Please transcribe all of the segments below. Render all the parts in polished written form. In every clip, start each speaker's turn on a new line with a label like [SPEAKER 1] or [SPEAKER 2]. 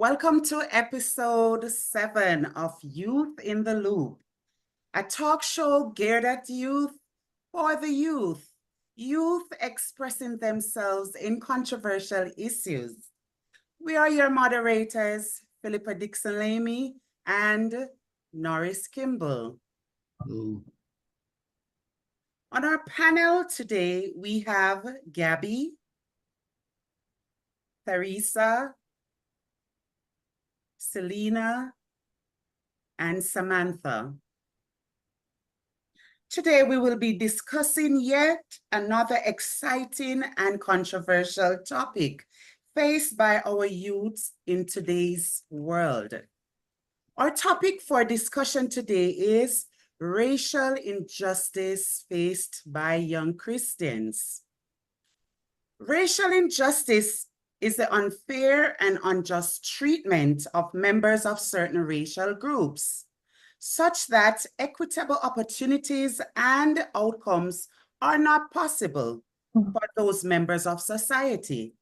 [SPEAKER 1] Welcome to episode 7 of Youth in the Loop, a talk show geared at youth for the youth expressing themselves in controversial issues. We are your moderators, Philippa Dixon-Lamy and Norris Kimball.
[SPEAKER 2] Hello.
[SPEAKER 1] On our panel today, we have Gabby, Theresa, Selena, and Samantha. Today, we will be discussing yet another exciting and controversial topic faced by our youths in today's world. Our topic for discussion today is racial injustice faced by young Christians. Racial injustice is the unfair and unjust treatment of members of certain racial groups, such that equitable opportunities and outcomes are not possible for those members of society.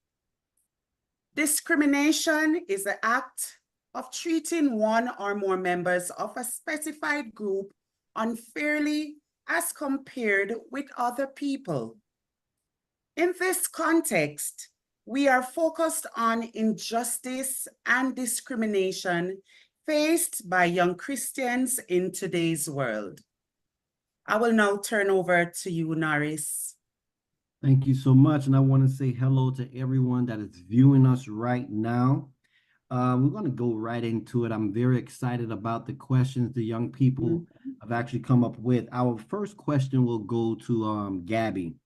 [SPEAKER 1] Discrimination is the act of treating one or more members of a specified group unfairly as compared with other people. In this context, we are focused on injustice and discrimination faced by young Christians in today's world. I will now turn over to you, Norris.
[SPEAKER 2] Thank you so much. And I want to say hello to everyone that is viewing us right now. We're going to go right into it. I'm very excited about the questions the young people have actually come up with. Our first question will go to Gabby.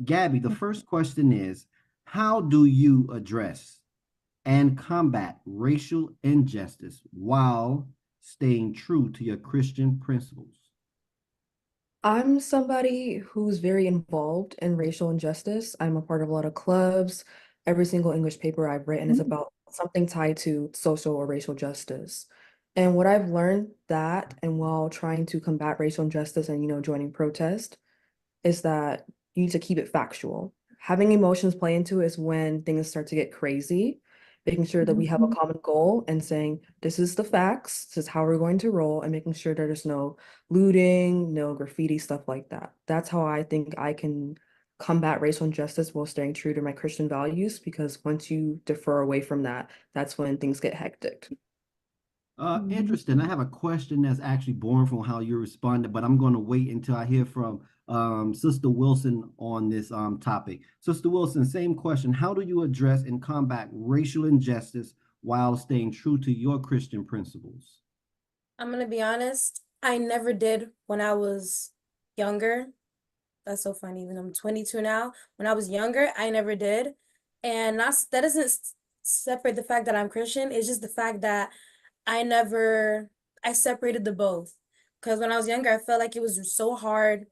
[SPEAKER 2] Gabby, the first question is, how do you address and combat racial injustice while staying true to your Christian principles?
[SPEAKER 3] I'm somebody who's very involved in racial injustice. I'm a part of a lot of clubs. Every single English paper I've written is about something tied to social or racial justice. And what I've learned that, and while trying to combat racial injustice and, joining protest, is that you need to keep it factual. Having emotions play into it is when things start to get crazy. Making sure that we have a common goal and saying, this is the facts, this is how we're going to roll, and making sure there's no looting, no graffiti, stuff like that. That's how I think I can combat racial injustice while staying true to my Christian values, because once you defer away from that, that's when things get hectic.
[SPEAKER 2] Interesting. I have a question that's actually born from how you responded, but I'm going to wait until I hear from Sister Wilson on this topic. Sister Wilson, same question. How do you address and combat racial injustice while staying true to your Christian principles?
[SPEAKER 4] I'm going to be honest, I never did when I was younger. That's so funny, even though I'm 22 now. When I was younger, I never did. And that doesn't separate the fact that I'm Christian. It's just the fact that I separated the both. Because when I was younger, I felt like it was so hard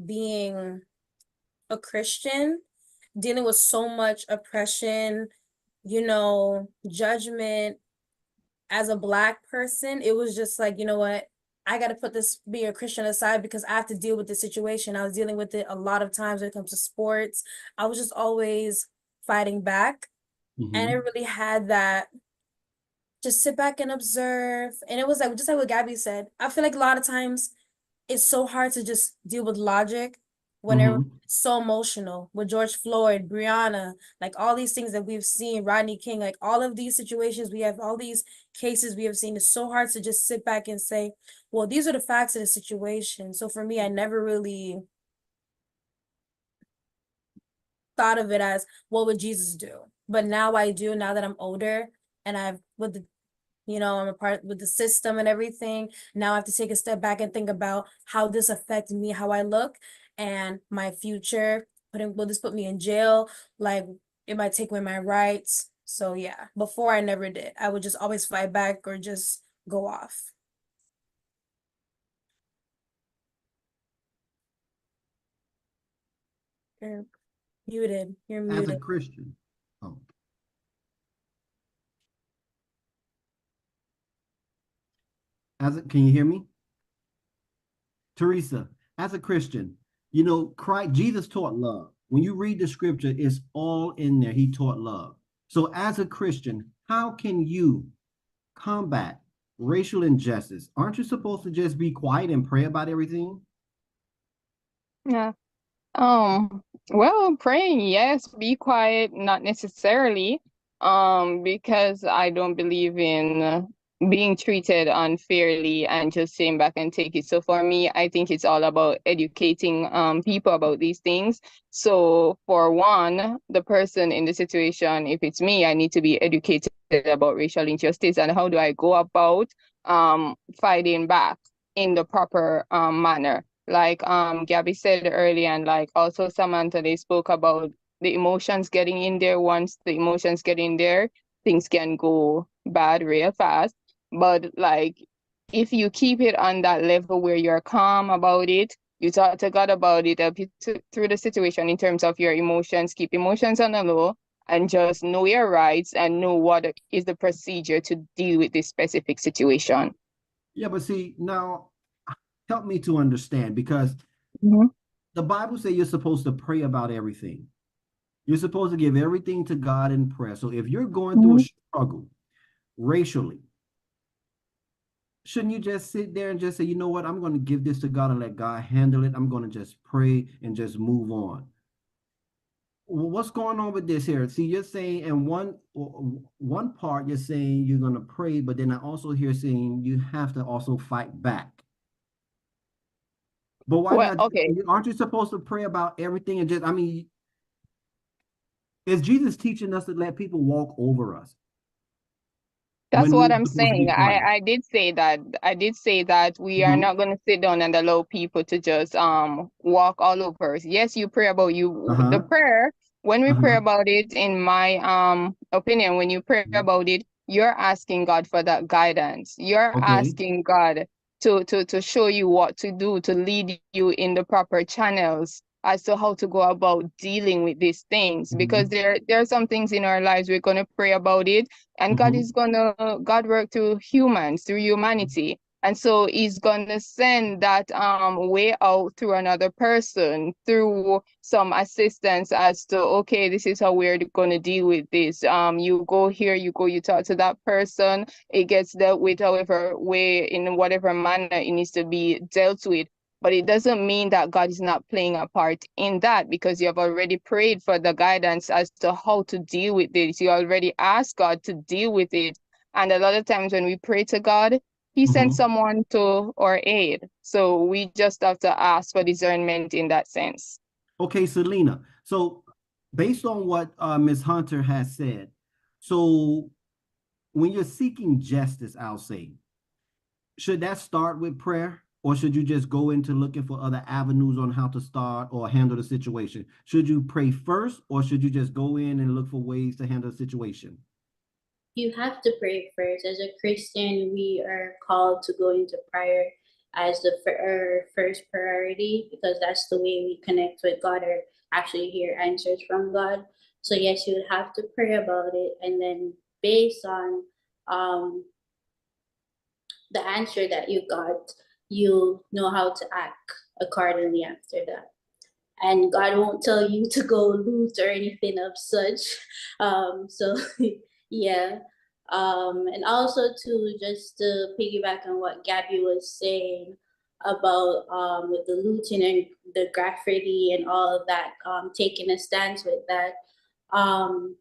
[SPEAKER 4] being a Christian, dealing with so much oppression, judgment. As a Black person, it was just like, you know what? I got to put this being a Christian aside because I have to deal with this situation. I was dealing with it a lot of times when it comes to sports. I was just always fighting back. And it really had that just sit back and observe. And it was like, just like what Gabby said, I feel like a lot of times it's so hard to just deal with logic when it's so emotional with George Floyd, Breonna, like all these things that we've seen, Rodney King, like all of these situations, we have all these cases we have seen. It's so hard to just sit back and say, well, these are the facts of the situation. So for me, I never really thought of it as, what would Jesus do? But now I do, now that I'm older and I'm a part with the system and everything. Now I have to take a step back and think about how this affected me, how I look, and my future. Will this put me in jail? Like, it might take away my rights. So yeah, before I never did. I would just always fight back or just go off. You're muted. You're muted.
[SPEAKER 2] As a Christian. Oh. Can you hear me? Teresa, as a Christian, Jesus taught love. When you read the scripture, it's all in there. He taught love. So as a Christian, how can you combat racial injustice? Aren't you supposed to just be quiet and pray about everything?
[SPEAKER 5] Yeah. Well, praying, yes, be quiet, not necessarily, because I don't believe in being treated unfairly and just sitting back and take it. So for me, I think it's all about educating people about these things. So for one, the person in the situation, if it's me, I need to be educated about racial injustice and how do I go about fighting back in the proper manner. Like Gabby said earlier, and like also Samantha, they spoke about the emotions getting in there. Once the emotions get in there, things can go bad real fast. But like if you keep it on that level where you're calm about it, you talk to God about it, help you through the situation in terms of your emotions, keep emotions on the low, and just know your rights and know what is the procedure to deal with this specific situation.
[SPEAKER 2] Yeah, but see, now help me to understand, because
[SPEAKER 5] Mhm.
[SPEAKER 2] the Bible says you're supposed to pray about everything. You're supposed to give everything to God in prayer. So if you're going through a struggle racially, shouldn't you just sit there and just say, you know what, I'm going to give this to God and let God handle it. I'm going to just pray and just move on. Well, what's going on with this here? See, you're saying in one part, you're saying you're going to pray, but then I also hear saying you have to also fight back. But why
[SPEAKER 5] Well,
[SPEAKER 2] not?
[SPEAKER 5] okay.
[SPEAKER 2] Aren't you supposed to pray about everything and just, I mean, is Jesus teaching us to let people walk over us
[SPEAKER 5] That's
[SPEAKER 2] when
[SPEAKER 5] what
[SPEAKER 2] we're
[SPEAKER 5] I'm
[SPEAKER 2] supposed to be
[SPEAKER 5] saying.
[SPEAKER 2] quiet?
[SPEAKER 5] I did say that. I did say that we are
[SPEAKER 2] Mhm.
[SPEAKER 5] not going to sit down and allow people to just walk all over us. Yes, you pray about the
[SPEAKER 2] Uh-huh.
[SPEAKER 5] prayer. When we pray
[SPEAKER 2] Uh-huh.
[SPEAKER 5] about it, in my opinion, when you pray
[SPEAKER 2] Mhm.
[SPEAKER 5] about it, you're asking God for that guidance. You're
[SPEAKER 2] Okay.
[SPEAKER 5] asking God to show you what to do, to lead you in the proper channels as to how to go about dealing with these things. Because
[SPEAKER 2] Mhm.
[SPEAKER 5] there are some things in our lives we're going to pray about it, and
[SPEAKER 2] Mhm.
[SPEAKER 5] God work through humans, through humanity. And so he's gonna send that way out through another person, through some assistance as to, okay, this is how we're gonna deal with this. You go here, you talk to that person, it gets dealt with however way, in whatever manner it needs to be dealt with. But it doesn't mean that God is not playing a part in that, because you have already prayed for the guidance as to how to deal with this. You already asked God to deal with it. And a lot of times when we pray to God, He sends
[SPEAKER 2] Mhm.
[SPEAKER 5] someone to our aid. So we just have to ask for discernment in that sense.
[SPEAKER 2] Okay, Selena. So based on what Ms. Hunter has said, so when you're seeking justice, I'll say, should that start with prayer, or should you just go into looking for other avenues on how to start or handle the situation? Should you pray first, or should you just go in and look for ways to handle the situation?
[SPEAKER 6] You have to pray first. As a Christian, we are called to go into prayer as the our first priority, because that's the way we connect with God or actually hear answers from God. So yes, you would have to pray about it, and then based on um, the answer that you got, you know how to act accordingly after that. And God won't tell you to go loot or anything of such. So yeah. And also to just to piggyback on what Gabby was saying about with the looting and the graffiti and all of that, taking a stance with that. Um,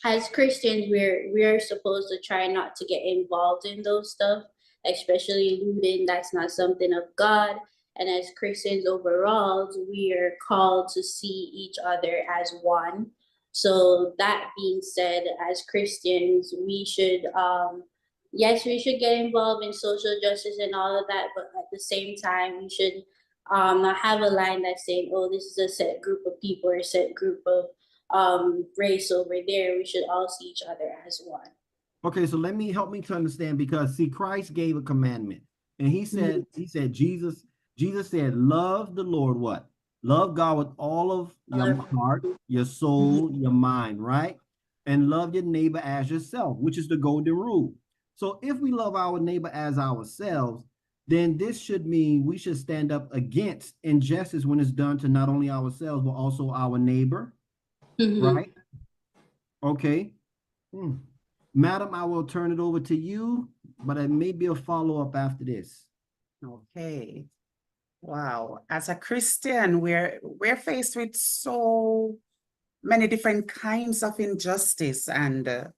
[SPEAKER 6] as Christians, we're supposed to try not to get involved in those stuff, especially looting. That's not something of God. And as Christians overall, we are called to see each other as one. So that being said, as Christians, we should yes, we should get involved in social justice and all of that, but at the same time, we should not have a line that's saying, oh, this is a set group of people or a set group of race over there. We should all see each other as one.
[SPEAKER 2] Okay, so help me to understand, because see, Christ gave a commandment, and Jesus said, love the Lord what? Love God with all of your heart, your soul, your mind, right? And love your neighbor as yourself, which is the golden rule. So if we love our neighbor as ourselves, then this should mean we should stand up against injustice when it's done to not only ourselves, but also our neighbor,
[SPEAKER 6] Mhm.
[SPEAKER 2] right? Okay. Hmm. Madam, I will turn it over to you, but it may be a follow-up after this.
[SPEAKER 1] Okay. Wow. As a Christian, we're faced with so many different kinds of injustice, and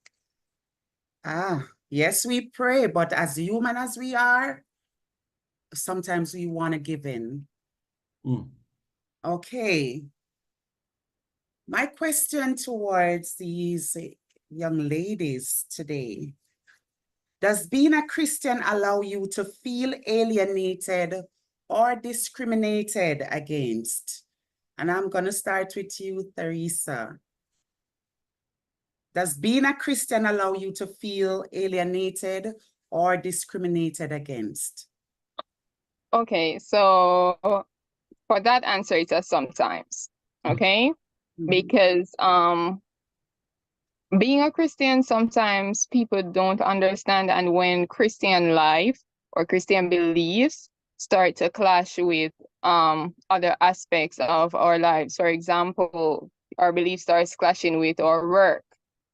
[SPEAKER 1] yes, we pray, but as human as we are, sometimes we want to give in.
[SPEAKER 2] Mm.
[SPEAKER 1] Okay. My question towards these young ladies today: does being a Christian allow you to feel alienated or discriminated against? And I'm going to start with you, Theresa. Does being a Christian allow you to feel alienated or discriminated against?
[SPEAKER 5] Okay, so for that answer, it's a sometimes. Okay, because being a Christian, sometimes people don't understand, and when Christian life or Christian beliefs start to clash with other aspects of our lives. For example, our belief starts clashing with our work,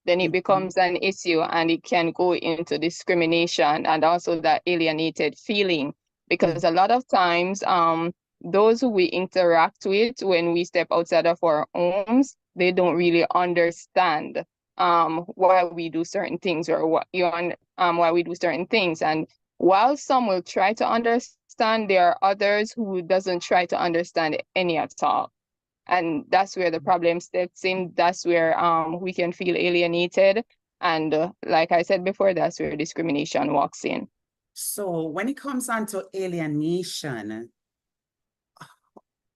[SPEAKER 5] then it becomes an issue, and it can go into discrimination and also that alienated feeling. Because a lot of times, those who we interact with when we step outside of our homes, they don't really understand why we do certain things, or why we do certain things. And while some will try to understand, there are others who doesn't try to understand any at all. And that's where the problem steps in. That's where we can feel alienated. And like I said before, that's where discrimination walks in.
[SPEAKER 1] So when it comes on to alienation,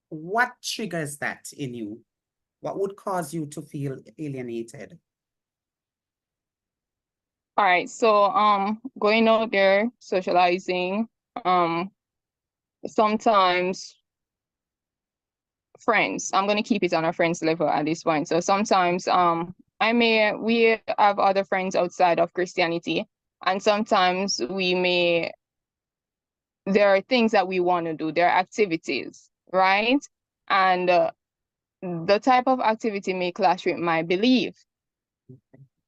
[SPEAKER 1] what triggers that in you? What would cause you to feel alienated?
[SPEAKER 5] All right, so going out there, socializing, sometimes friends. I'm gonna keep it on a friends level at this point. So sometimes we have other friends outside of Christianity, and sometimes there are things that we want to do, there are activities, right? And the type of activity may clash with my belief.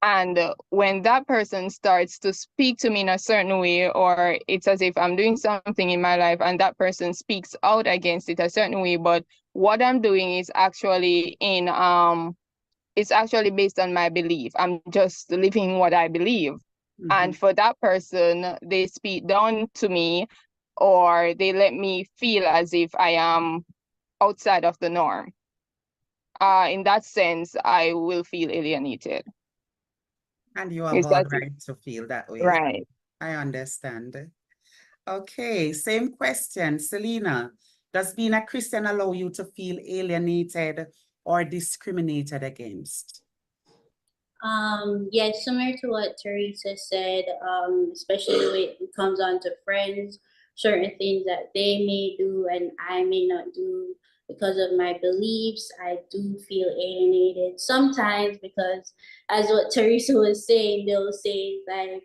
[SPEAKER 5] And when that person starts to speak to me in a certain way, or it's as if I'm doing something in my life and that person speaks out against it a certain way, but what I'm doing is actually it's actually based on my belief. I'm just living what I believe. And for that person, they speak down to me, or they let me feel as if I am outside of the norm. In that sense, I will feel alienated.
[SPEAKER 1] And you have
[SPEAKER 5] Is
[SPEAKER 1] all
[SPEAKER 5] that
[SPEAKER 1] right to feel that way.
[SPEAKER 5] right?
[SPEAKER 1] I understand. Okay, same question, Selena. Does being a Christian allow you to feel alienated or discriminated against?
[SPEAKER 6] Yes, similar to what Teresa said, especially when it comes on to friends, certain things that they may do and I may not do because of my beliefs, I do feel alienated sometimes because, as what Teresa was saying, they'll say like,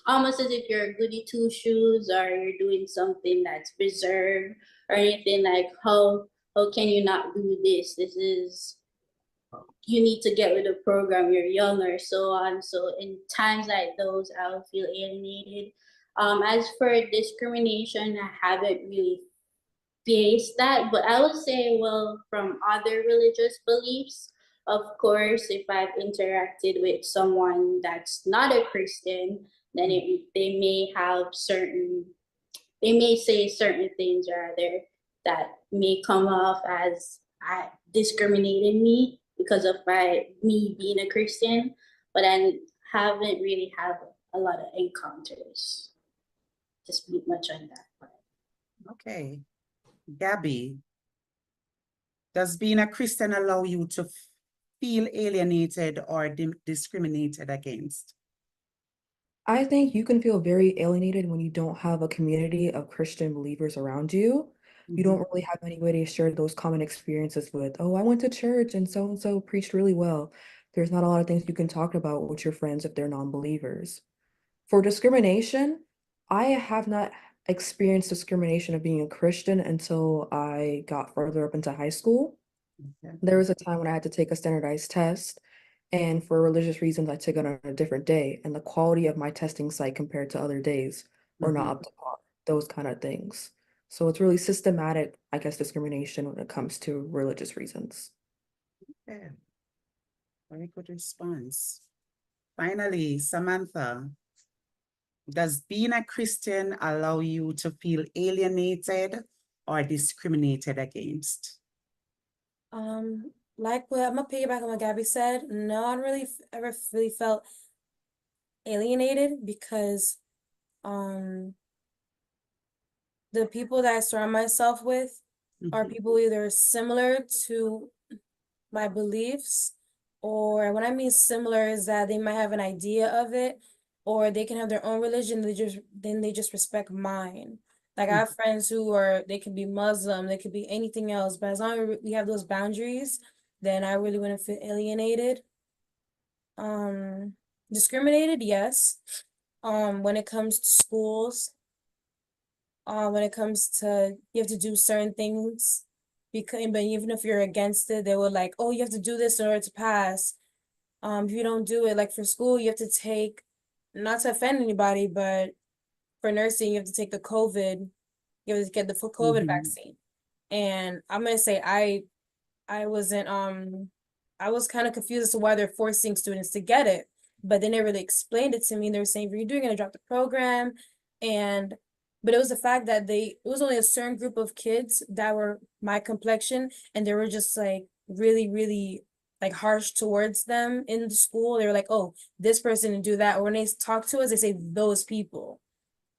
[SPEAKER 6] almost as if you're a goody two shoes or you're doing something that's reserved or anything like, how can you not do this? This is, you need to get with the program, you're younger, so on. So in times like those, I would feel alienated. As for discrimination, I haven't really faced that, but I would say, well, from other religious beliefs, of course, if I've interacted with someone that's not a Christian, then they may have certain, they may say certain things rather that may come off as I discriminated me because of me being a Christian, but I haven't really had a lot of encounters to speak much on that part.
[SPEAKER 1] Okay. Gabby, does being a Christian allow you to feel alienated or discriminated against?
[SPEAKER 3] I think you can feel very alienated when you don't have a community of Christian believers around you. You don't really have anybody to share those common experiences with. Oh, I went to church and so preached really well. There's not a lot of things you can talk about with your friends if they're non-believers. For discrimination, I have not experienced discrimination of being a Christian until I got further up into high school.
[SPEAKER 1] Okay.
[SPEAKER 3] There was a time when I had to take a standardized test, And for religious reasons, I took it on a different day, and the quality of my testing site compared to other days were not up to par, those kind of things. So it's really systematic, I guess, discrimination when it comes to religious reasons.
[SPEAKER 1] Yeah. Very good response. Finally, Samantha, does being a Christian allow you to feel alienated or discriminated against?
[SPEAKER 4] Like what I'm gonna piggyback on what Gabby said. No, I don't really ever really felt alienated because the people that I surround myself with are people either similar to my beliefs, or when I mean similar is that they might have an idea of it, or they can have their own religion, they just respect mine. Like I have friends who they could be Muslim, they could be anything else, but as long as we have those boundaries, then I really wouldn't feel alienated. Discriminated, yes. When it comes to schools, when it comes to you have to do certain things, because but even if you're against it, they were like, oh, you have to do this in order to pass. If you don't do it, like for school, you have to take, not to offend anybody, but for nursing, you have to take the COVID, you have to get the full COVID vaccine. And I'm gonna say I wasn't I was kind of confused as to why they're forcing students to get it, but they never really explained it to me. They were saying, if you're doing it, drop the program. And but it was the fact that it was only a certain group of kids that were my complexion, and they were just like really, really like harsh towards them in the school. They were like, oh, this person didn't do that. Or when they talk to us, they say those people.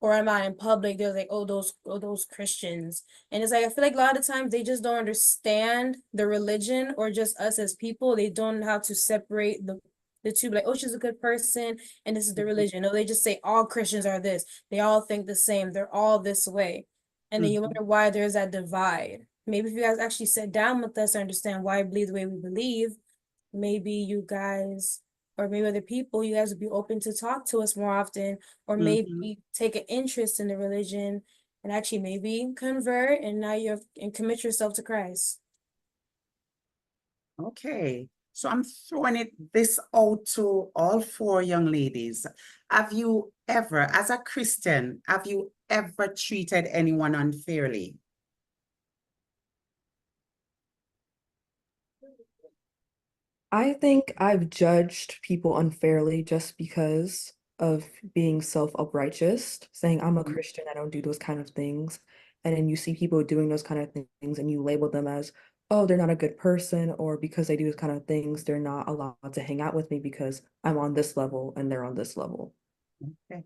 [SPEAKER 4] Or am I in public? They're like, oh, those Christians. And it's like, I feel like a lot of times they just don't understand the religion or just us as people. They don't know how to separate the two, like, oh, she's a good person and this is the religion. No, they just say all Christians are this. They all think the same. They're all this way. And then you wonder why there's that divide. Maybe if you guys actually sit down with us and understand why we believe the way we believe, maybe you guys or maybe other people, you guys would be open to talk to us more often, or maybe take an interest in the religion and actually maybe convert and now and commit yourself to Christ.
[SPEAKER 1] Okay, so I'm throwing this out to all four young ladies. Have you ever, as a Christian, have you ever treated anyone unfairly?
[SPEAKER 3] I think I've judged people unfairly just because of being self-righteous, saying I'm a Christian, I don't do those kind of things. And then you see people doing those kind of things and you label them as, oh, they're not a good person, or because they do those kind of things, they're not allowed to hang out with me because I'm on this level and they're on this level.
[SPEAKER 1] Okay.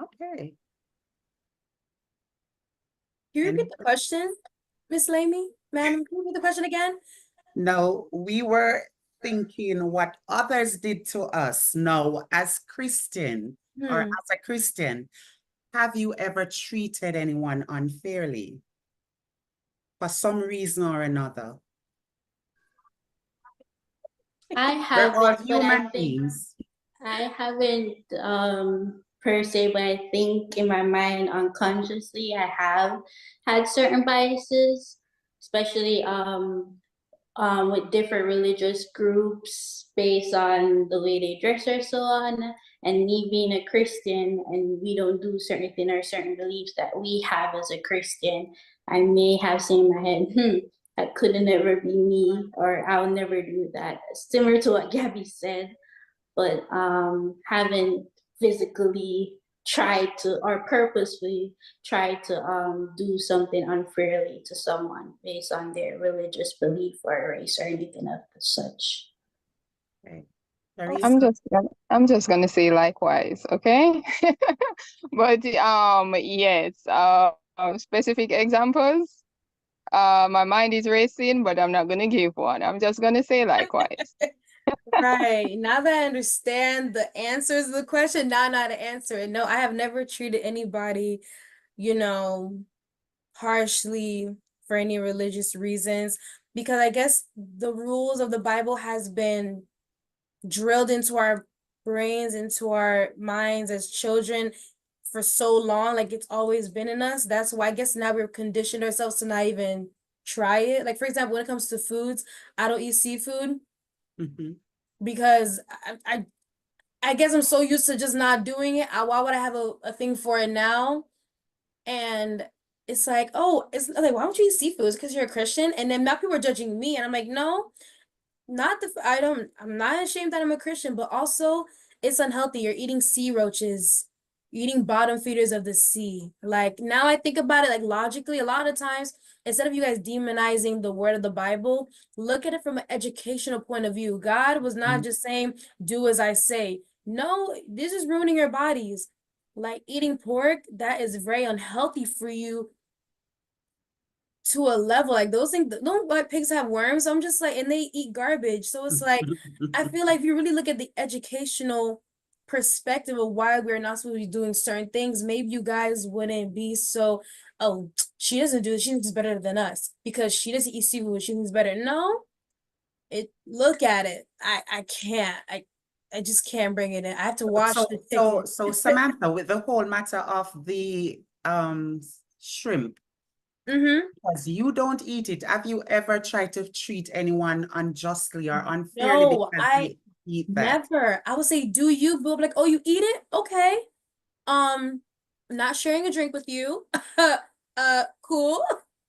[SPEAKER 1] Okay.
[SPEAKER 4] Can you repeat the question, Miss Lamy? Ma'am, can you repeat the question again?
[SPEAKER 1] No, we were thinking what others did to us. Now, as Christian or as a Christian, have you ever treated anyone unfairly for some reason or another?
[SPEAKER 6] I
[SPEAKER 1] We're all
[SPEAKER 6] haven't, but I
[SPEAKER 1] human
[SPEAKER 6] think
[SPEAKER 1] beings.
[SPEAKER 6] I haven't per se, but I think in my mind unconsciously I have had certain biases, especially with different religious groups based on the way they dress or so on. And me being a Christian and we don't do certain things or certain beliefs that we have as a Christian, I may have seen in my head, that could never be me, or I'll never do that. Similar to what Gabby said, but haven't physically tried to or purposefully tried to do something unfairly to someone based on their religious belief or race or anything of such.
[SPEAKER 1] Okay.
[SPEAKER 5] I'm just gonna say likewise, okay? But yes, specific examples. My mind is racing, but I'm not gonna give one. I'm just gonna say likewise.
[SPEAKER 4] Right. Now that I understand the answers of the question, now I know how to answer it. No, I have never treated anybody, harshly for any religious reasons, because I guess the rules of the Bible has been drilled into our brains, into our minds as children for so long. Like it's always been in us. That's why I guess now we've conditioned ourselves to not even try it. Like for example, when it comes to foods, I don't eat seafood because I guess I'm so used to just not doing it. Why would I have a thing for it now? And it's like, oh, it's like, why don't you eat seafood? It's because you're a Christian. And then now people are judging me, and I'm like, no, not the I'm not ashamed that I'm a Christian, but also it's unhealthy. You're eating sea roaches, you're eating bottom feeders of the sea. Like now I think about it like logically, a lot of times, instead of you guys demonizing the word of the Bible, look at it from an educational point of view. God was not just saying, do as I say. No, this is ruining your bodies. Like eating pork, that is very unhealthy for you to a level. Like those things, don't like pigs have worms. I'm just like, and they eat garbage. So it's like, I feel like if you really look at the educational perspective of why we're not supposed to be doing certain things, maybe you guys wouldn't be so, oh, she doesn't do it, she thinks better than us because she doesn't eat seafood, she thinks better. No, look at it. I can't. I just can't bring it in. I have to wash the chicken.
[SPEAKER 1] So Samantha, with the whole matter of the shrimp, because you don't eat it, have you ever tried to treat anyone unjustly or unfairly
[SPEAKER 4] No,
[SPEAKER 1] because
[SPEAKER 4] I
[SPEAKER 1] they eat that?
[SPEAKER 4] never. I would say, do you? But like, oh, you eat it? Okay. Not sharing a drink with you. Cool.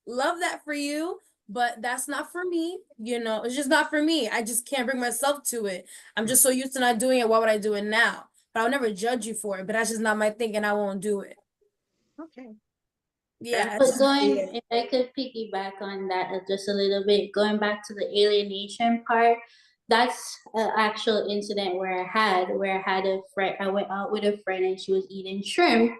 [SPEAKER 4] Love that for you, but that's not for me. You know, it's just not for me. I just can't bring myself to it. I'm just so used to not doing it. Why would I do it now? But I'll never judge you for it. But that's just not my thing, and I won't do it.
[SPEAKER 1] Okay.
[SPEAKER 4] Yeah,
[SPEAKER 6] But
[SPEAKER 4] it's just weird.
[SPEAKER 6] if I could piggyback on that just a little bit, going back to the alienation part, that's an actual incident where I had a friend, I went out with a friend and she was eating shrimp,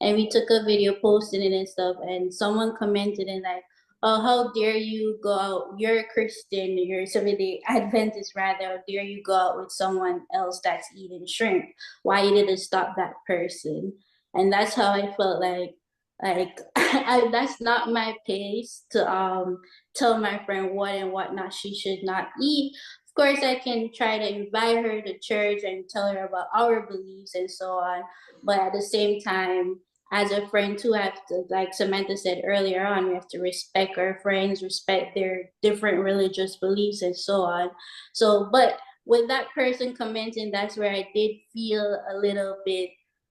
[SPEAKER 6] and we took a video posting it and stuff, and someone commented and like, oh, how dare you go out, you're a Christian, you're Seventh-day Adventist rather, how dare you go out with someone else that's eating shrimp? Why you didn't stop that person? And that's how I felt like that's not my pace to tell my friend what and what not she should not eat. Of course, I can try to invite her to church and tell her about our beliefs and so on, but at the same time, as a friend too, I have to, like Samantha said earlier on, we have to respect our friends, respect their different religious beliefs and so on. So, but with that person commenting, that's where I did feel a little bit,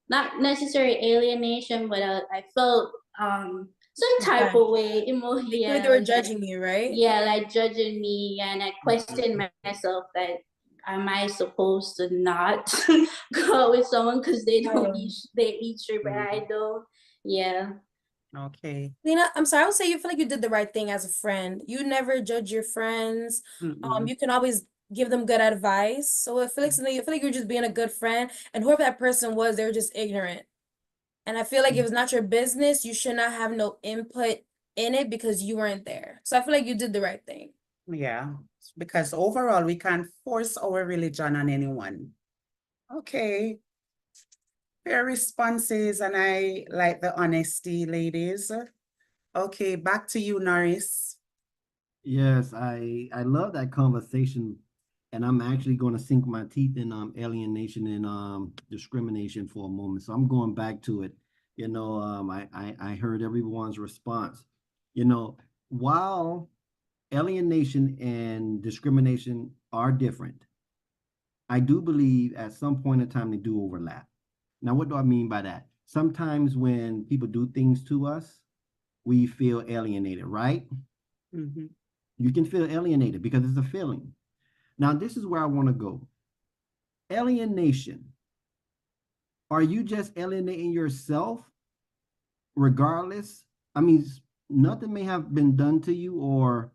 [SPEAKER 6] not necessary alienation, but I felt some type of way,
[SPEAKER 4] They feel like
[SPEAKER 6] yeah,
[SPEAKER 4] they were judging you, right?
[SPEAKER 6] yeah, like judging me, and I questioned myself that am I supposed to not go out with someone because they eat shrimp and I don't? Yeah.
[SPEAKER 1] Okay.
[SPEAKER 4] Lena, I'm sorry, I would say you feel like you did the right thing as a friend. You never judge your friends. You can always give them good advice. So I feel like something, I feel like you're just being a good friend, and whoever that person was, they were just ignorant. And I feel like if it's not your business, you should not have no input in it because you weren't there. So I feel like you did the right thing.
[SPEAKER 1] Yeah, because overall we can't force our religion on anyone. Okay. Fair responses, and I like the honesty, ladies. Okay, back to you, Norris.
[SPEAKER 2] Yes, I love that conversation, and I'm actually going to sink my teeth in alienation and discrimination for a moment. So I'm going back to it. I heard everyone's response. While alienation and discrimination are different, I do believe at some point in time they do overlap. Now, what do I mean by that? Sometimes when people do things to us, we feel alienated, right? You can feel alienated because it's a feeling. Now, this is where I want to go. Alienation. Are you just alienating yourself regardless? I mean, nothing may have been done to you, or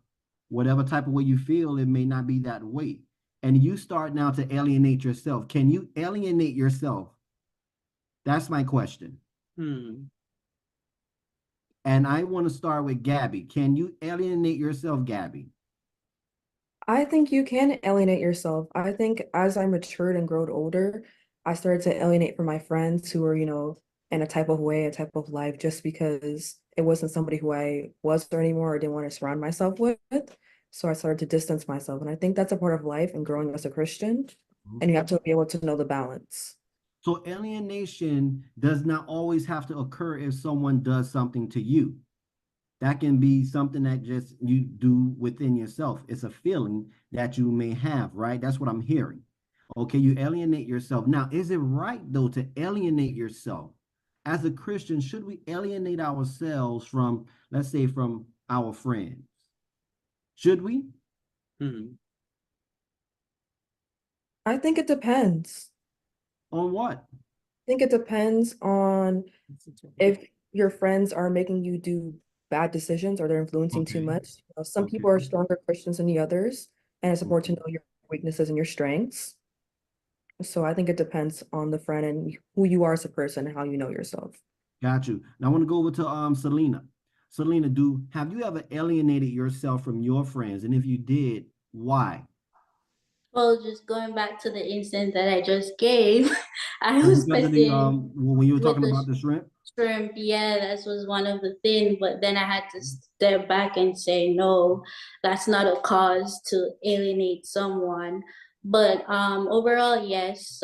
[SPEAKER 2] whatever type of way you feel, it may not be that way. And you start now to alienate yourself. Can you alienate yourself? That's my question. And I want to start with Gabby. Can you alienate yourself, Gabby?
[SPEAKER 3] I think you can alienate yourself. I think as I matured and growed older, I started to alienate from my friends who were, in a type of way, a type of life, just because it wasn't somebody who I was anymore or didn't want to surround myself with. So I started to distance myself. And I think that's a part of life and growing as a Christian. And you have to be able to know the balance.
[SPEAKER 2] So alienation does not always have to occur if someone does something to you. That can be something that just you do within yourself. It's a feeling that you may have, right? That's what I'm hearing. Okay, you alienate yourself. Now, is it right though to alienate yourself? As a Christian, should we alienate ourselves from, let's say, from our friends? Should we?
[SPEAKER 1] Mhm.
[SPEAKER 3] I think it depends.
[SPEAKER 2] On what?
[SPEAKER 3] I think it depends on if your friends are making you do bad decisions or they're influencing too
[SPEAKER 2] Okay.
[SPEAKER 3] much. You know, some
[SPEAKER 2] Okay.
[SPEAKER 3] people are stronger Christians than the others, and it's important
[SPEAKER 2] Okay.
[SPEAKER 3] to know your weaknesses and your strengths. So I think it depends on the friend and who you are as a person and how you know yourself.
[SPEAKER 2] Got you. Now I want to go over to Selena. Selena, have you ever alienated yourself from your friends? And if you did, why?
[SPEAKER 6] Well, just going back to the instance that I just gave, I
[SPEAKER 2] Oh,
[SPEAKER 6] was
[SPEAKER 2] because of the
[SPEAKER 6] questioning
[SPEAKER 2] when you were
[SPEAKER 6] with
[SPEAKER 2] talking
[SPEAKER 6] the
[SPEAKER 2] about the shrimp?
[SPEAKER 6] shrimp. Yeah, that was one of the things. But then I had to step back and say, no, that's not a cause to alienate someone. But overall, yes.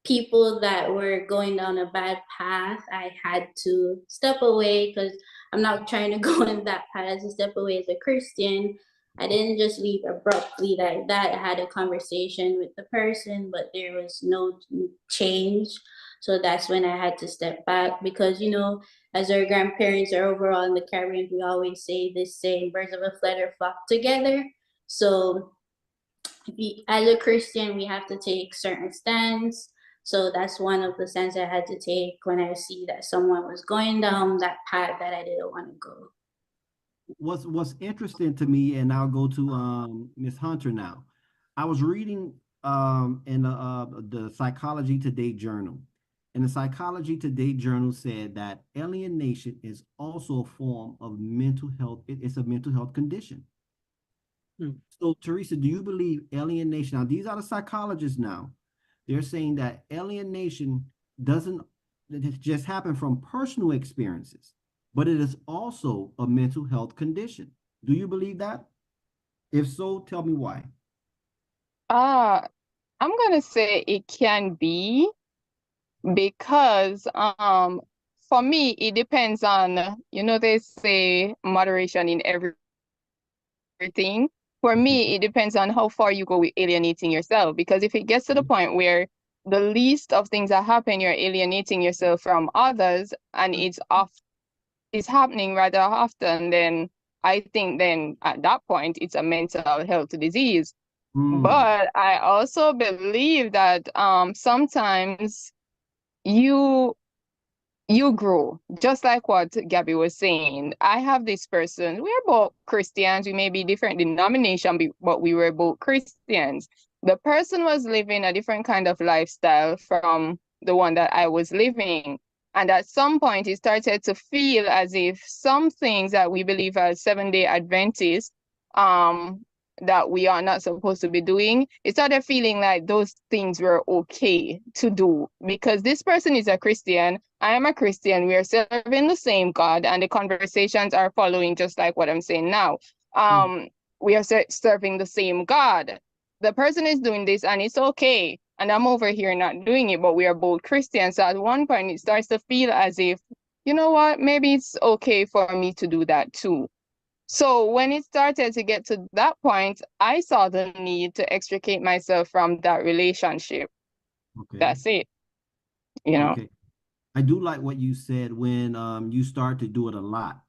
[SPEAKER 6] People that were going down a bad path, I had to step away because I'm not trying to go in that path. As a step away as a Christian, I didn't just leave abruptly like that. I had a conversation with the person, but there was no change. So that's when I had to step back because, as our grandparents are overall in the Caribbean, we always say this saying, birds of a feather flock together. So as a Christian, we have to take certain stands. So that's one of the stands I had to take when I see that someone was going down that path that I didn't want to go.
[SPEAKER 2] What's interesting to me, and I'll go to Miss Hunter now. I was reading in the Psychology Today journal, and the Psychology Today journal said that alienation is also a form of mental health. It's a mental health condition.
[SPEAKER 1] Hmm.
[SPEAKER 2] So, Teresa, do you believe alienation? Now, these are the psychologists now. They're saying that alienation doesn't just happen from personal experiences, but it is also a mental health condition. Do you believe that? If so, tell me why.
[SPEAKER 5] Uh, I'm gonna say it can be because for me it depends on, they say moderation in everything. For me, it depends on how far you go with alienating yourself. Because if it gets to the point where the least of things that happen, you're alienating yourself from others, and it's happening rather often, then I think then at that point it's a mental health disease.
[SPEAKER 2] Hmm.
[SPEAKER 5] But I also believe that sometimes you you grow, just like what Gabby was saying. I have this person, we're both Christians, we may be different denomination, but we were both Christians. The person was living a different kind of lifestyle from the one that I was living. And at some point, it started to feel as if some things that we believe as Seventh-day Adventists, um, that we are not supposed to be doing, it started feeling like those things were okay to do because this person is a Christian, I am a Christian, we are serving the same God, and the conversations are following just like what I'm saying now. We are serving the same God. The person is doing this and it's okay, and I'm over here not doing it, but we are both Christians. So at one point, it starts to feel as if, you know what, maybe it's okay for me to do that too. So when it started to get to that point, I saw the need to extricate myself from that relationship.
[SPEAKER 2] Okay.
[SPEAKER 5] That's it, you know.
[SPEAKER 2] Okay. I do like what you said when you start to do it a lot.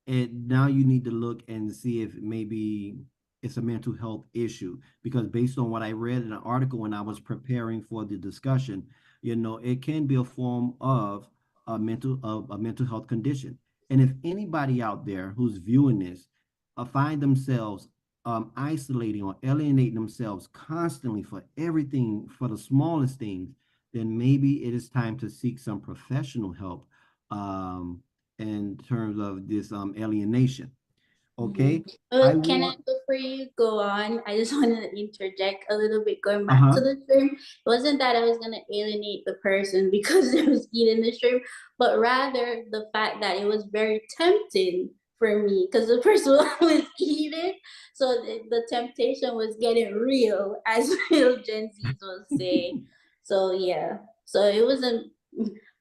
[SPEAKER 2] And now you need to look and see if maybe it's a mental health issue. Because based on what I read in an article when I was preparing for the discussion, it can be a form of a mental health condition. And if anybody out there who's viewing this find themselves isolating or alienating themselves constantly for everything, for the smallest things, then maybe it is time to seek some professional help in terms of this alienation. Okay. I
[SPEAKER 6] Can I,
[SPEAKER 2] want
[SPEAKER 6] before you go on, I just want to interject a little bit going back to
[SPEAKER 2] uh-huh.
[SPEAKER 6] the shrimp. It wasn't that I was going to alienate the person because they was eating the shrimp, but rather the fact that it was very tempting for me because the person was eating. So the temptation was getting real, as real Gen Zs will say. So, yeah. So it wasn't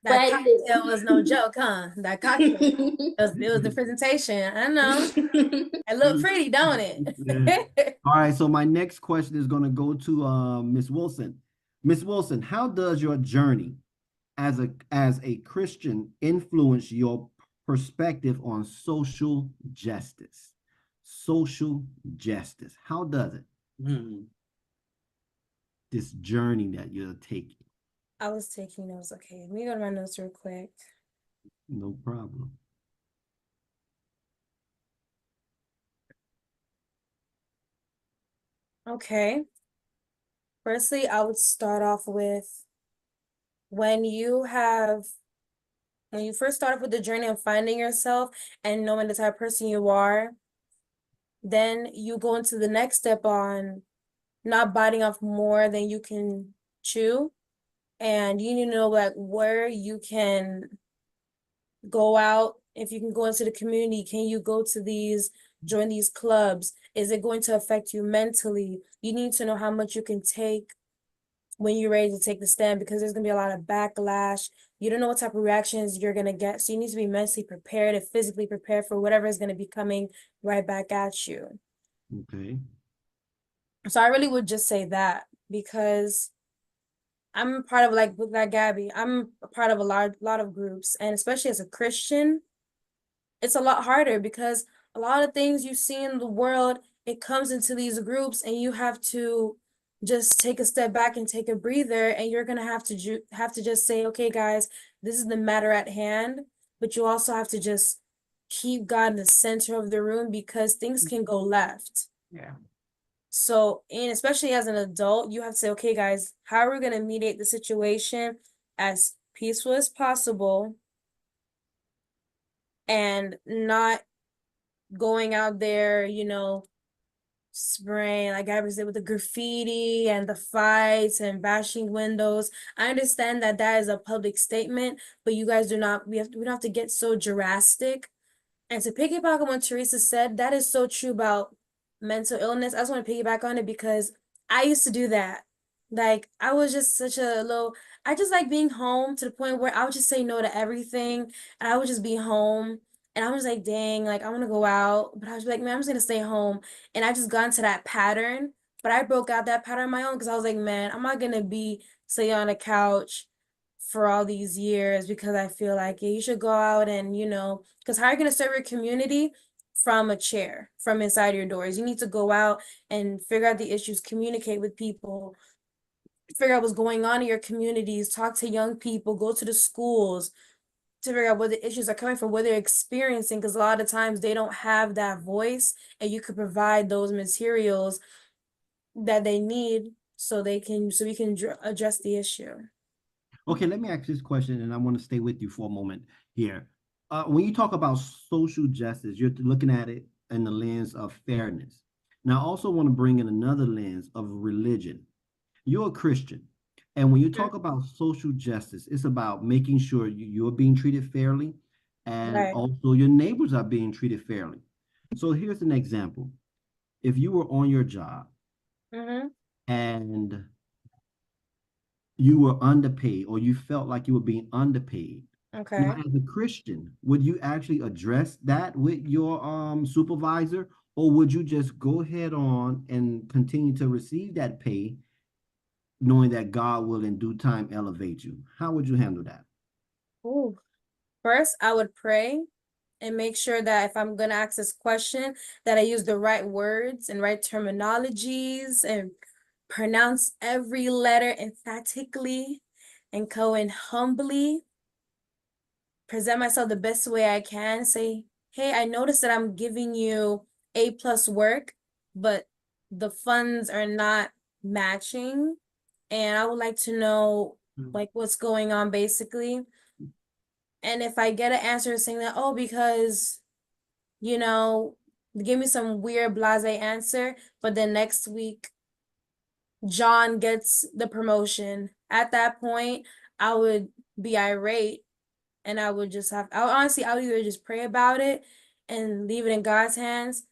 [SPEAKER 4] That
[SPEAKER 6] But
[SPEAKER 4] cocktail was no joke, huh? That cocktail. It was the presentation. I know. It looked pretty, don't
[SPEAKER 2] Yeah.
[SPEAKER 4] it?
[SPEAKER 2] All right, so my next question is going to go to Miss Wilson. Miss Wilson, how does your journey as a Christian influence your perspective on social justice? Social justice. How does it?
[SPEAKER 1] Hmm.
[SPEAKER 2] This journey that you're taking.
[SPEAKER 4] I was taking notes. Okay, let me go to my notes real quick.
[SPEAKER 2] No problem.
[SPEAKER 4] Okay. Firstly, I would start off with when you first start off with the journey of finding yourself and knowing the type of person you are, then you go into the next step on not biting off more than you can chew. And you need to know like where you can go out. If you can go into the community, can you go to join these clubs? Is it going to affect you mentally? You need to know how much you can take when you're ready to take the stand, because there's gonna be a lot of backlash. You don't know what type of reactions you're gonna get. So you need to be mentally prepared and physically prepared for whatever is gonna be coming right back at you.
[SPEAKER 2] Okay.
[SPEAKER 4] So I really would just say that, because I'm part of, like with that Gabby, I'm a part of a lot of groups, and especially as a Christian, it's a lot harder because a lot of things you see in the world, it comes into these groups and you have to just take a step back and take a breather, and you're gonna have to just say, okay, guys, this is the matter at hand, but you also have to just keep God in the center of the room because things can go left.
[SPEAKER 1] Yeah.
[SPEAKER 4] So, and especially as an adult, you have to say, okay, guys, how are we gonna mediate the situation as peaceful as possible and not going out there, spraying, like I said, with the graffiti and the fights and bashing windows. I understand that that is a public statement, but you guys we don't have to get so drastic. And to piggyback on what Teresa said, that is so true about mental illness. I just want to piggyback on it because I used to do that. Like, I was just I just like being home to the point where I would just say no to everything, and I would just be home. And I was like, dang, like I want to go out, but I was like, man, I'm just gonna stay home. And I just got into that pattern. But I broke out that pattern on my own because I was like, man, I'm not gonna be sitting on a couch for all these years because I feel like, yeah, you should go out and, because how are you going to serve your community? From a chair, from inside your doors. You need to go out and figure out the issues, communicate with people, figure out what's going on in your communities, talk to young people, go to the schools to figure out where the issues are coming from, what they're experiencing, because a lot of times they don't have that voice, and you could provide those materials that they need so we can address the issue.
[SPEAKER 2] Okay, let me ask this question, and I want to stay with you for a moment here. When you talk about social justice, you're looking at it in the lens of fairness. Now, I also want to bring in another lens of religion. You're a Christian, and when you talk about social justice, it's about making sure you're being treated fairly, and
[SPEAKER 4] Right.
[SPEAKER 2] also your neighbors are being treated fairly. So here's an example. If you were on your job
[SPEAKER 4] Mm-hmm.
[SPEAKER 2] and you were underpaid or you felt like you were being underpaid. Now,
[SPEAKER 4] Okay.
[SPEAKER 2] as a Christian, would you actually address that with your supervisor, or would you just go ahead on and continue to receive that pay, knowing that God will in due time elevate you? How would you handle that?
[SPEAKER 4] Ooh. First, I would pray and make sure that if I'm going to ask this question, that I use the right words and right terminologies and pronounce every letter emphatically and go in humbly, present myself the best way I can, say, hey, I noticed that I'm giving you A+ work, but the funds are not matching. And I would like to know like what's going on basically. And if I get an answer saying that, oh, because, you know, give me some weird blase answer, but then next week John gets the promotion. At that point, I would be irate, and I would either just pray about it and leave it in God's hands,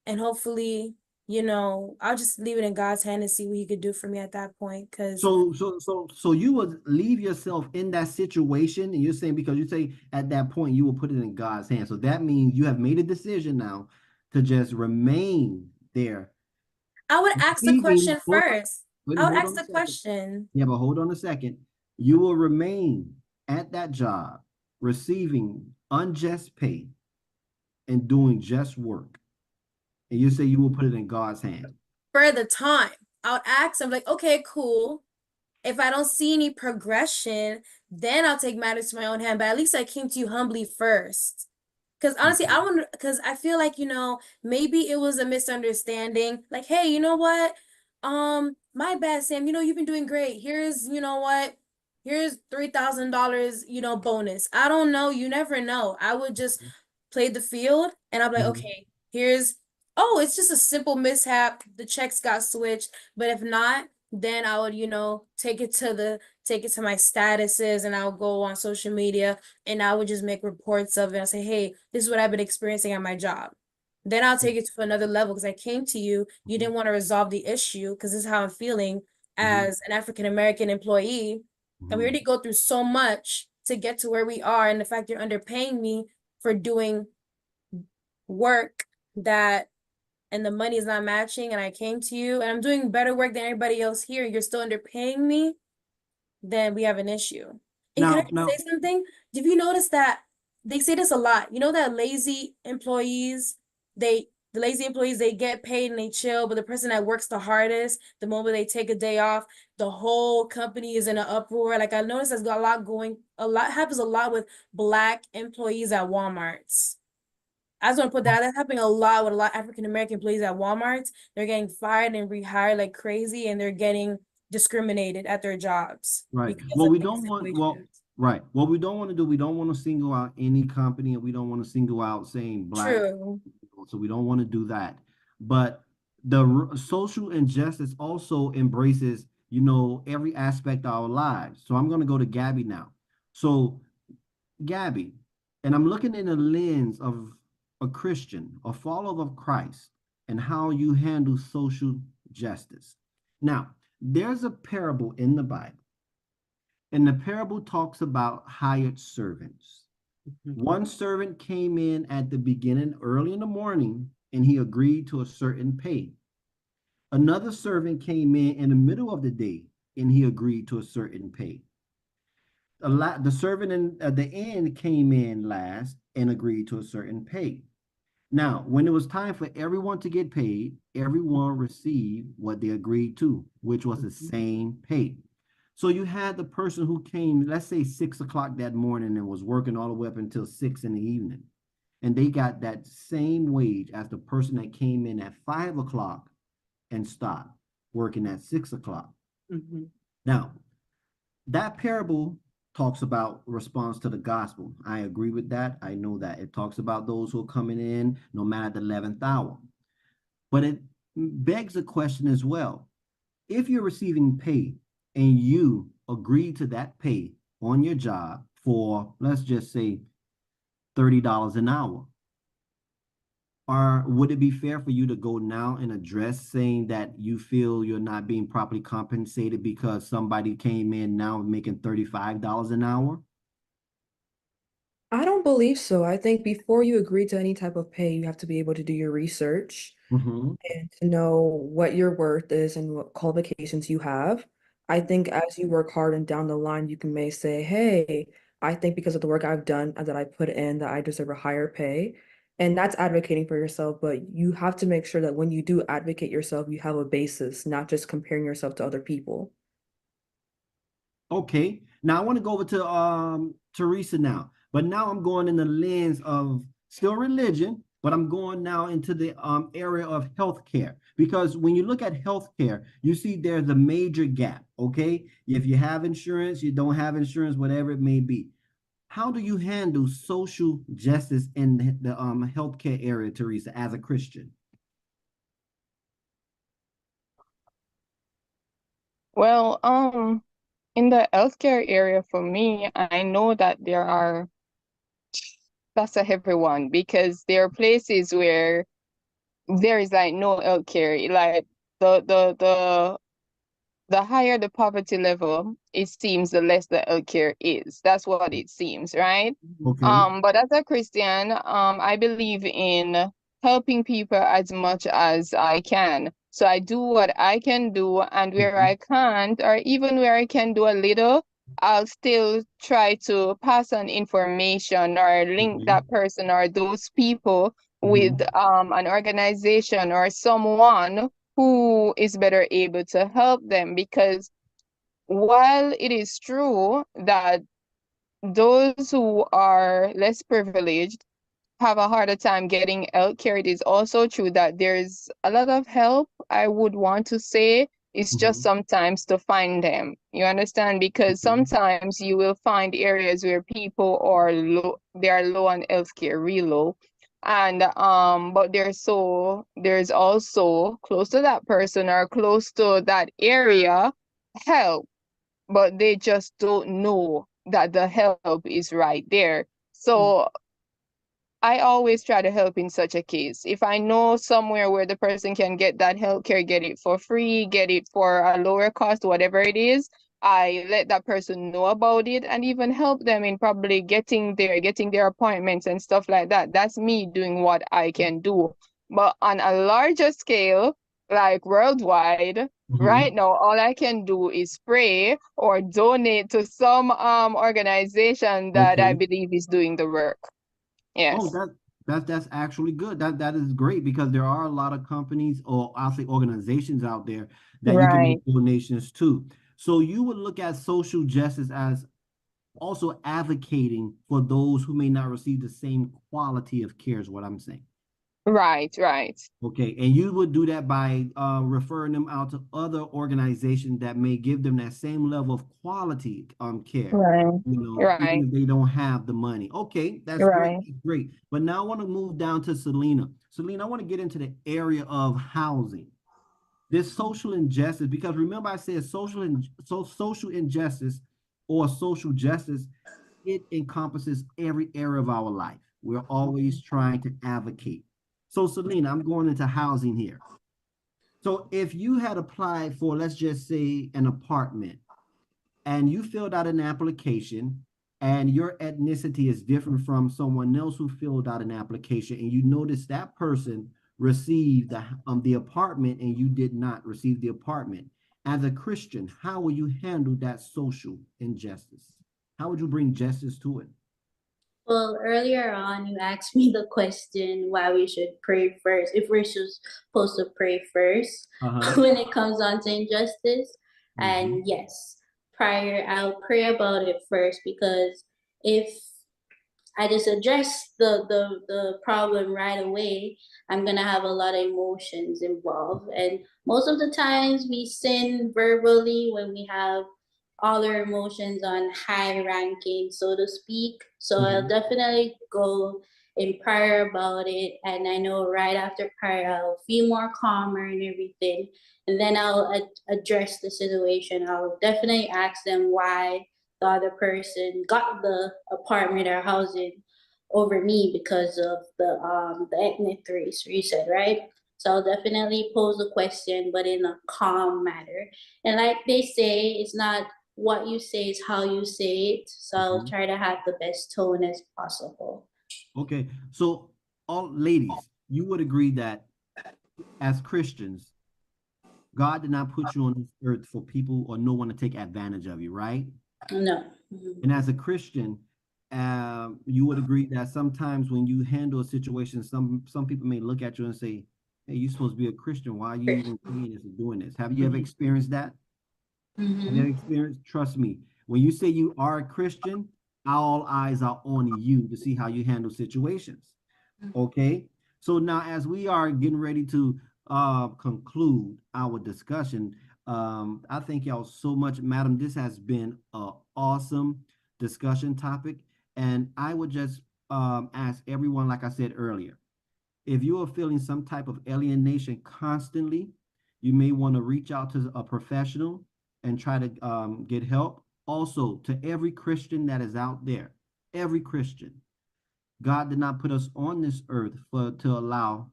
[SPEAKER 4] and hopefully I'll just leave it in God's hand and see what he could do for me at that point. Cause
[SPEAKER 2] So you would leave yourself in that situation, and you're saying because you say at that point you will put it in God's hands. So that means you have made a decision now to just remain there,
[SPEAKER 4] I would ask the
[SPEAKER 2] receiving.
[SPEAKER 4] question first.
[SPEAKER 2] Wait,
[SPEAKER 4] I would
[SPEAKER 2] hold
[SPEAKER 4] ask
[SPEAKER 2] on a
[SPEAKER 4] the
[SPEAKER 2] second.
[SPEAKER 4] question.
[SPEAKER 2] Yeah, but hold on a second. You will remain at that job, receiving unjust pay and doing just work. And you say you will put it in God's hands.
[SPEAKER 4] For the time, I would ask him, like, okay, cool. If I don't see any progression, then I'll take matters to my own hand. But at least I came to you humbly first. Because honestly, I want because I feel like, maybe it was a misunderstanding. Like, hey, you know what? My bad, Sam. You've been doing great. Here's, you know what? Here's $3,000, bonus. I don't know. You never know. I would just play the field and I'm like,
[SPEAKER 2] Mhm.
[SPEAKER 4] okay, it's just a simple mishap. The checks got switched. But if not, then I would, take it to my statuses and I'll go on social media and I would just make reports of it and say, hey, this is what I've been experiencing at my job. Then I'll take it to another level because I came to you. You didn't want to resolve the issue because this is how I'm feeling as an African American employee. And we already go through so much to get to where we are. And the fact you're underpaying me for doing work that and the money is not matching and I came to you and I'm doing better work than everybody else here, you're still underpaying me, then we have an issue. And can I just say something? Did you notice that they say this a lot? You know that the lazy employees, they get paid and they chill, but the person that works the hardest, the moment they take a day off, the whole company is in an uproar. Like I noticed there's got a lot happens a lot with Black employees at Walmarts. I just want to put that. That's happening a lot with a lot of African American employees at Walmart. They're getting fired and rehired like crazy, and they're getting discriminated at their jobs
[SPEAKER 2] Right.
[SPEAKER 4] because
[SPEAKER 2] Well,
[SPEAKER 4] of
[SPEAKER 2] we
[SPEAKER 4] these
[SPEAKER 2] don't want,
[SPEAKER 4] situations.
[SPEAKER 2] right. What we don't want to do, we don't want to single out any company and we don't want to single out saying Black.
[SPEAKER 4] True.
[SPEAKER 2] So we don't want to do that. But the social injustice also embraces, every aspect of our lives. So I'm going to go to Gabby now. So Gabby, and I'm looking in the lens of a Christian, a follower of Christ, and how you handle social justice. Now, there's a parable in the Bible, and the parable talks about hired servants. One servant came in at the beginning, early in the morning, and he agreed to a certain pay. Another servant came in the middle of the day, and he agreed to a certain pay. The servant at the end came in last and agreed to a certain pay. Now, when it was time for everyone to get paid, everyone received what they agreed to, which was the same pay. So you had the person who came, let's say 6 o'clock that morning and was working all the way up until 6 in the evening. And they got that same wage as the person that came in at 5 o'clock and stopped working at 6 o'clock. Now, that parable talks about response to the gospel. I agree with that. I know that it talks about those who are coming in no matter the 11th hour. But it begs a question as well. If you're receiving pay and you agree to that pay on your job for, let's just say, $30 an hour, or would it be fair for you to go now and address saying that you feel you're not being properly compensated because somebody came in now making $35 an hour?
[SPEAKER 3] I don't believe so. I think before you agree to any type of pay, you have to be able to do your research and to know what your worth is and what qualifications you have. I think as you work hard and down the line, you may say, hey, I think because of the work I've done and that I put in, that I deserve a higher pay. And that's advocating for yourself, but you have to make sure that when you do advocate yourself, you have a basis, not just comparing yourself to other people.
[SPEAKER 2] Okay. Now I want to go over to Teresa now, but now I'm going in the lens of still religion, but I'm going now into the area of healthcare, because when you look at healthcare, you see there's a major gap. Okay, if you have insurance, you don't have insurance, whatever it may be. How do you handle social justice in the healthcare area, Teresa, as a Christian?
[SPEAKER 5] Well, in the healthcare area for me, I know that that's a heavy one because there are places where there is like no healthcare. Like the higher the poverty level, it seems the less the healthcare is. That's what it seems, right?
[SPEAKER 2] Okay.
[SPEAKER 5] But as a Christian, I believe in helping people as much as I can. So I do what I can do, and where I can't, or even where I can do a little, I'll still try to pass on information or link that person or those people with an organization or someone who is better able to help them. Because while it is true that those who are less privileged have a harder time getting healthcare, it is also true that there's a lot of help, I would want to say. It's just sometimes to find them. You understand? Because sometimes you will find areas where people are low, they are low on healthcare, real low. And but there's also close to that person or close to that area help, but they just don't know that the help is right there. So I always try to help in such a case. If I know somewhere where the person can get that healthcare, get it for free, get it for a lower cost, whatever it is, I let that person know about it and even help them in probably getting there, getting their appointments and stuff like that. That's me doing what I can do. But on a larger scale, like worldwide, right now, all I can do is pray or donate to some organization that I
[SPEAKER 2] Okay.
[SPEAKER 5] believe is doing the work.
[SPEAKER 2] Oh,
[SPEAKER 5] Yes.
[SPEAKER 2] that's actually good. That is great because there are a lot of companies, or I'll say organizations out there that you can
[SPEAKER 5] Right.
[SPEAKER 2] make donations to. So you would look at social justice as also advocating for those who may not receive the same quality of care, is what I'm saying.
[SPEAKER 5] Right, right.
[SPEAKER 2] Okay, and you would do that by referring them out to other organizations that may give them that same level of quality care,
[SPEAKER 5] Right.
[SPEAKER 2] even
[SPEAKER 5] Right.
[SPEAKER 2] if they don't have the money. Okay, that's great,
[SPEAKER 5] Right.
[SPEAKER 2] that's great. But now I want to move down to Selena. Selena, I want to get into the area of housing. This social injustice, because remember I said social injustice or social justice, it encompasses every area of our life. We're always trying to advocate. So Selena, I'm going into housing here. So if you had applied for, let's just say, an apartment, and you filled out an application, and your ethnicity is different from someone else who filled out an application, and you notice that person received the apartment and you did not receive the apartment. As a Christian, how will you handle that social injustice? How would you bring justice to it?
[SPEAKER 6] Well, earlier on, you asked me the question why we should pray first, if we're supposed to pray first
[SPEAKER 2] Uh-huh.
[SPEAKER 6] when it comes on to injustice.
[SPEAKER 2] Mhm.
[SPEAKER 6] And yes, I'll pray about it first, because if I just address the problem right away, I'm gonna have a lot of emotions involved. And most of the times we sin verbally when we have all our emotions on high ranking, so to speak. So I'll definitely go in prayer about it. And I know right after prayer, I'll feel more calmer and everything. And then I'll address the situation. I'll definitely ask them why the other person got the apartment or housing over me, because of the ethnic race you said, right? So I'll definitely pose a question, but in a calm manner. And like they say, it's not what you say, is how you say it. So I'll try to have the best tone as possible.
[SPEAKER 2] Okay, so all ladies, you would agree that as Christians, God did not put you on this earth for people or no one to take advantage of you, right?
[SPEAKER 6] No.
[SPEAKER 2] And as a Christian, you would agree that sometimes when you handle a situation, some people may look at you and say, "Hey, you're supposed to be a Christian. Why are you even saying this and doing this?" Have you ever experienced that? Have you ever experienced? Trust me, when you say you are a Christian, all eyes are on you to see how you handle situations. Okay. So now, as we are getting ready to conclude our discussion, I thank y'all so much, madam. This has been an awesome discussion topic. And I would just ask everyone, like I said earlier, if you are feeling some type of alienation constantly, you may want to reach out to a professional and try to get help. Also, to every Christian that is out there, every Christian, God did not put us on this earth to allow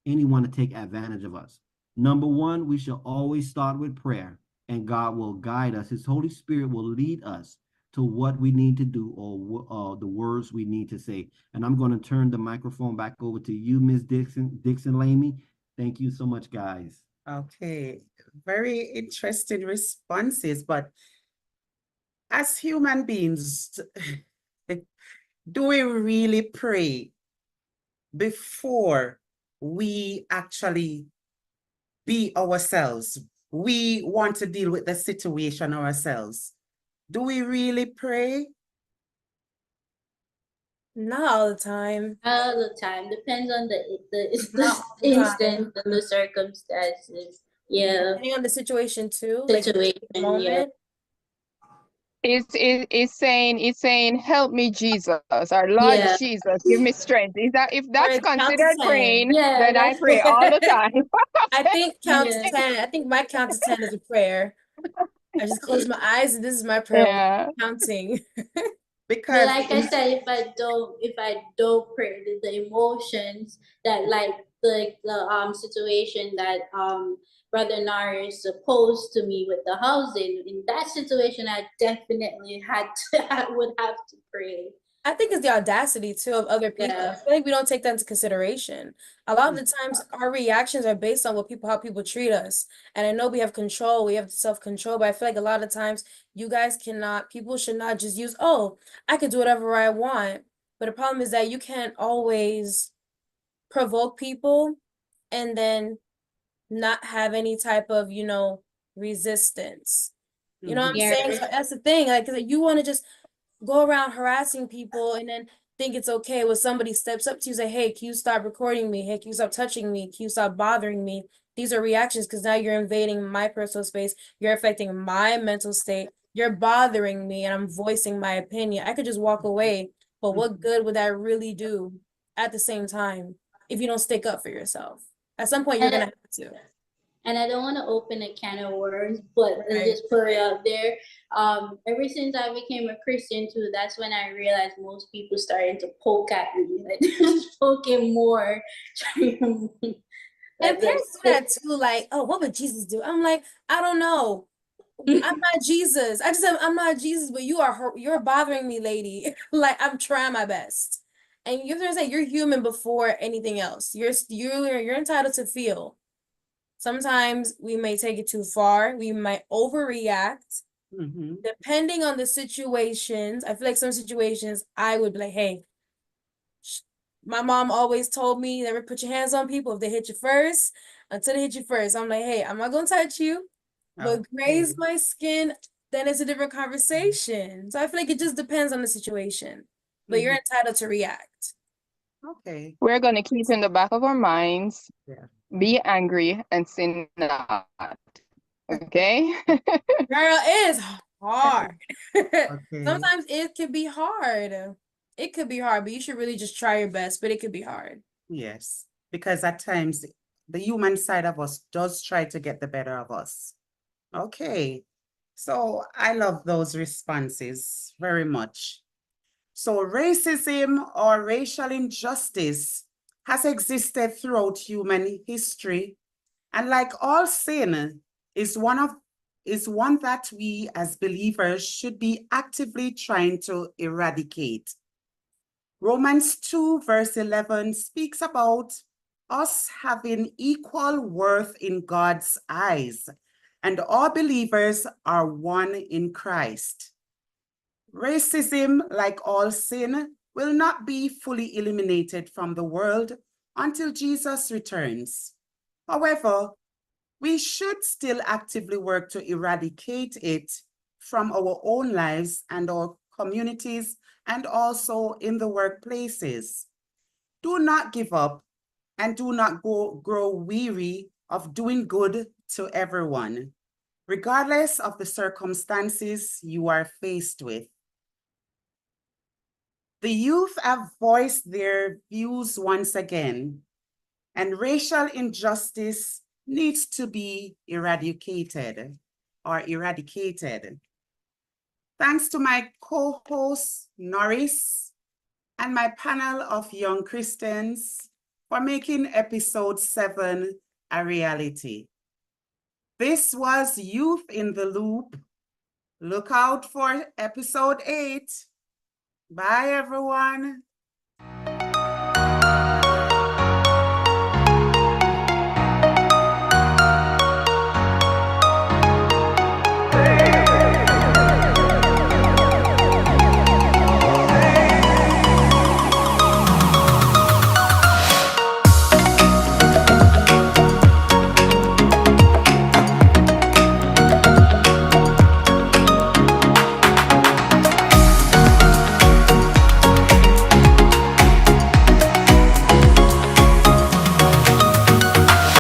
[SPEAKER 2] anyone to take advantage of us. Number one, we should always start with prayer, and God will guide us. His Holy Spirit will lead us to what we need to do, or the words we need to say. And I'm going to turn the microphone back over to you, Ms. Dixon Lamy. Thank you so much, guys.
[SPEAKER 1] Okay, very interesting responses, but as human beings, do we really pray before we actually be ourselves? We want to deal with the situation ourselves. Do we really pray?
[SPEAKER 4] Not all the time.
[SPEAKER 6] All the time. Depends on the
[SPEAKER 4] Not all the time.
[SPEAKER 6] instance and the circumstances. Yeah.
[SPEAKER 4] Depending on the situation too, like the
[SPEAKER 6] Situation, yeah.
[SPEAKER 4] moment.
[SPEAKER 5] It's saying, help me, Jesus, or Lord
[SPEAKER 6] Yeah.
[SPEAKER 5] Jesus, give me strength. Is that, if that's
[SPEAKER 4] it's count to
[SPEAKER 5] considered
[SPEAKER 4] 10.
[SPEAKER 5] praying,
[SPEAKER 6] Yeah,
[SPEAKER 5] then I
[SPEAKER 6] that's
[SPEAKER 5] pray all the time.
[SPEAKER 4] I think count
[SPEAKER 6] Yeah.
[SPEAKER 4] to 10. I think my count to 10 is a prayer. I just close my eyes and this is my prayer.
[SPEAKER 5] Yeah.
[SPEAKER 4] Counting.
[SPEAKER 6] But
[SPEAKER 1] Because
[SPEAKER 6] like I said, if I don't pray, the emotions that like the situation that Brother Naris posed to me with the housing, in that situation I definitely I would have to pray.
[SPEAKER 4] I think it's the audacity too of other people.
[SPEAKER 6] Yeah.
[SPEAKER 4] I feel like we don't take that into consideration. A lot of the times our reactions are based on how people treat us. And I know we have control, we have self-control, but I feel like a lot of times people should not just use, oh, I could do whatever I want. But the problem is that you can't always provoke people and then not have any type of, resistance. You know what I'm
[SPEAKER 6] Yeah.
[SPEAKER 4] saying? So that's the thing. Like, 'cause you want to just go around harassing people and then think it's okay when somebody steps up to you and say, hey, can you stop recording me? Hey, can you stop touching me? Can you stop bothering me? These are reactions because now you're invading my personal space. You're affecting my mental state. You're bothering me and I'm voicing my opinion. I could just walk away, but what good would that really do at the same time if you don't stick up for yourself? At some point, you're going to have to.
[SPEAKER 6] And I don't want to open a can of worms, but
[SPEAKER 4] Right.
[SPEAKER 6] just put it out there. Ever since I became a Christian too, that's when I realized most people started to poke at me, like just poking more.
[SPEAKER 4] And parents do that too, like, oh, what would Jesus do? I'm like, I don't know. I'm not Jesus. I just said I'm not Jesus, but you're bothering me, lady. Like I'm trying my best. And you have to say you're human before anything else. You're entitled to feel. Sometimes we may take it too far. We might overreact. Depending on the situations. I feel like some situations I would be like, hey, my mom always told me never put your hands on people if they hit you first, until they hit you first. I'm like, hey, I'm not gonna touch you, but graze my skin, then it's a different conversation. So I feel like it just depends on the situation, but you're entitled to react.
[SPEAKER 1] Okay.
[SPEAKER 5] We're going to keep in the back of our minds,
[SPEAKER 1] Yeah.
[SPEAKER 5] be angry and sin not. Okay?
[SPEAKER 4] Girl, it is hard.
[SPEAKER 1] Okay.
[SPEAKER 4] Sometimes it can be hard. It could be hard, but you should really just try your best, but it could be hard.
[SPEAKER 1] Yes, because at times the human side of us does try to get the better of us. Okay, so I love those responses very much. So racism or racial injustice has existed throughout human history, and like all sin, is one that we as believers should be actively trying to eradicate. Romans 2 verse 11 speaks about us having equal worth in God's eyes, and all believers are one in Christ. Racism, like all sin, will not be fully eliminated from the world until Jesus returns. However, we should still actively work to eradicate it from our own lives and our communities and also in the workplaces. Do not give up and do not grow weary of doing good to everyone, regardless of the circumstances you are faced with. The youth have voiced their views once again, and racial injustice needs to be eradicated. Thanks to my co-host, Norris, and my panel of young Christians, for making episode 7 a reality. This was Youth in the Loop. Look out for episode 8. Bye, everyone.